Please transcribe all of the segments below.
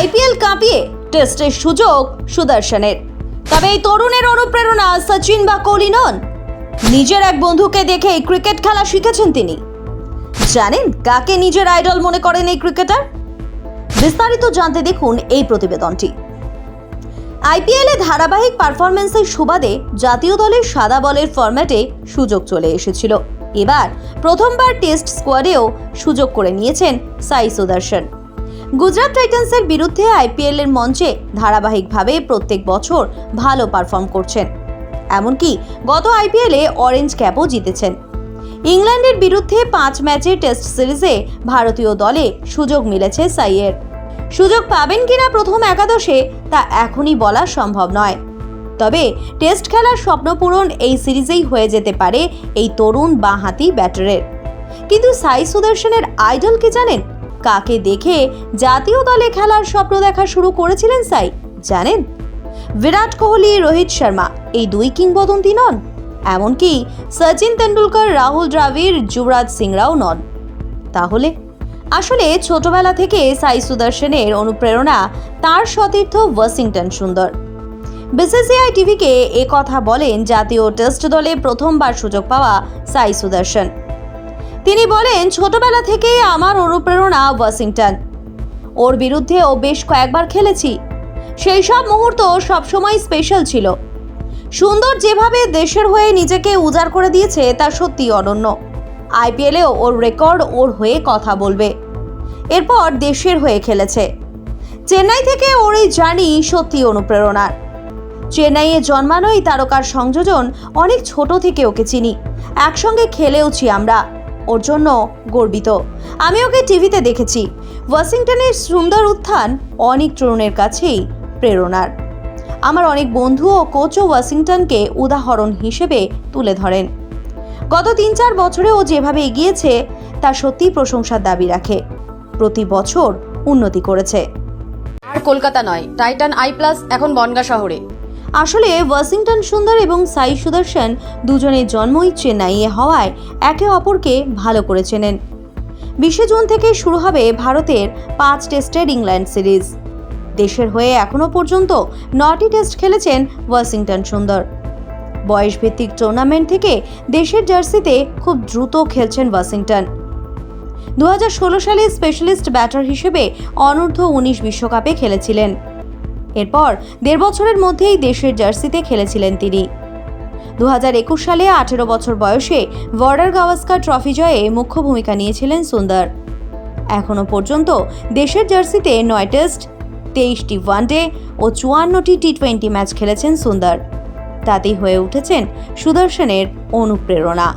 IPL কাঁপিয়ে টেস্টের সুযোগ সুদর্শনের। তবে এই তরুণের অনুপ্রেরণা সচিন বা কোহলি নন, নিজের এক বন্ধুকে দেখে ক্রিকেট খেলা শিখেছেন তিনি। জানেন কাকে নিজের আইডল মনে করেন এই ক্রিকেটার? বিস্তারিত জানতে দেখুন এই প্রতিবেদনটি। আইপিএলে ধারাবাহিক পারফরমেন্সের সুবাদে জাতীয় দলের সাদা বলের ফরম্যাটে সুযোগ চলে এসেছিল। এবার প্রথমবার টেস্ট স্কোয়াডেও সুযোগ করে নিয়েছেন সাই সুদর্শন। গুজরাট টাইটান্সের বিরুদ্ধে আইপিএল এর মঞ্চে ধারাবাহিকভাবে প্রত্যেক বছর ভালো পারফর্ম করছেন। এমনকি গত আইপিএলে অরেঞ্জ ক্যাপও জিতেছেন। ইংল্যান্ডের বিরুদ্ধে 5 ম্যাচের টেস্ট সিরিজে ভারতীয় দলে সুযোগ মিলেছে সাইয়ের। সুযোগ পাবেন কিনা প্রথম একাদশে তা এখনই বলা সম্ভব নয়। তবে টেস্ট খেলার স্বপ্ন পূরণ এই সিরিজেই হয়ে যেতে পারে এই তরুণ বাঁহাতি ব্যাটারের। কিন্তু সাই সুদর্শনের আইডল কি জানেন? কাকে দেখে জাতীয় দলে খেলার স্বপ্ন দেখা শুরু করেছিলেন সাই জানেন? বিরাট কোহলি, রোহিত শর্মা এই দুই কিংবদন্তি নন, এমনকি সচিন তেন্ডুলকর, রাহুল দ্রাবিড়, যুবরাজ সিংরাও নন। তাহলে আসলে ছোটবেলা থেকে সাই সুদর্শনের অনুপ্রেরণা তার সতীর্থ ওয়াশিংটন সুন্দর। বিসিসিআই টিভিকে কথা বলেন জাতীয় টেস্ট দলে প্রথমবার সুযোগ পাওয়া সাই সুদর্শন। তিনি বলেন, ছোটবেলা থেকেই আমার অনুপ্রেরণা ওয়াশিংটন। ওর বিরুদ্ধে ও বেশ কয়েকবার খেলেছি। সেই সব মুহূর্ত সবসময় স্পেশাল ছিল। সুন্দর যেভাবে দেশের হয়ে নিজেকে উজাড় করে দিয়েছে তা সত্যি অনন্য। আইপিএলেও ওর রেকর্ড ওর হয়ে কথা বলবে। এরপর দেশের হয়ে খেলেছে। চেন্নাই থেকে ওর এই জার্নি সত্যি অনুপ্রেরণার। চেন্নাইয়ে জন্মানো এই তারকার সংযোজন অনেক ছোট থেকে ওকে চিনি, একসঙ্গে খেলেওছি আমরা। ওর জন্য গর্বিত। আমি ওকে টিভিতে দেখেছি। ওয়াশিংটনের সুন্দর উত্থান অনেক তরুণের কাছেই প্রেরণার। আমার অনেক বন্ধু ও কোচও ওয়াশিংটনকে উদাহরণ হিসেবে তুলে ধরেন। গত 3-4 বছরে ও যেভাবে এগিয়েছে তা সত্যি প্রশংসার দাবি রাখে। প্রতি বছর উন্নতি করেছে। আর কলকাতা নয়, টাইটান আই প্লাস এখন বনগাঁ শহরে। আসলে ওয়াশিংটন সুন্দর এবং সাই সুদর্শন দুজনের জন্মই চেন্নাইয়ে হওয়ায় একে অপরকে ভালো করে চেনেন। 20 জুন থেকে শুরু হবে ভারতের 5 টেস্টের ইংল্যান্ড সিরিজ। দেশের হয়ে এখনো পর্যন্ত 9টি টেস্ট খেলেছেন ওয়াশিংটন সুন্দর। বয়সভিত্তিক টুর্নামেন্ট থেকে দেশের জার্সিতে খুব দ্রুত খেলছেন ওয়াশিংটন। 2016 সালে স্পেশালিস্ট ব্যাটার হিসেবে অনূর্ধ্ব-19 বিশ্বকাপে খেলেছিলেন। এরপর 1.5 বছরের মধ্যেই দেশের জার্সিতে খেলেছিলেন তিনি। 2021 সালে 18 বছর বয়সে বর্ডার গাভাস্কার ট্রফি জয়ে মুখ্য ভূমিকা নিয়েছিলেন সুন্দর। এখনো পর্যন্ত দেশের জার্সিতে 9 টেস্ট, 23টি ওয়ানডে ও 54টি টি20 ম্যাচ খেলেছেন সুন্দর। তাতেই হয়ে উঠেছেন সুদর্শনের অনুপ্রেরণা।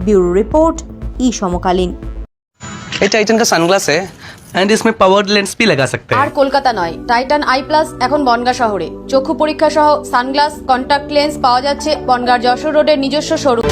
ब्यूरो रिपोर्ट ई समकालीन। ये टाइटन का सनग्लास है एंड इसमें पावर लेंस भी लगा सकते हैं। আর কলকাতা নয়, টাইটান আই প্লাস এখন বনগাঁ শহরে। চক্ষু পরীক্ষা সহ সানগ্লাস, কন্টাক্ট লেন্স পাওয়া যাচ্ছে বনগাঁর যশোর রোডের নিজস্ব শোরুম।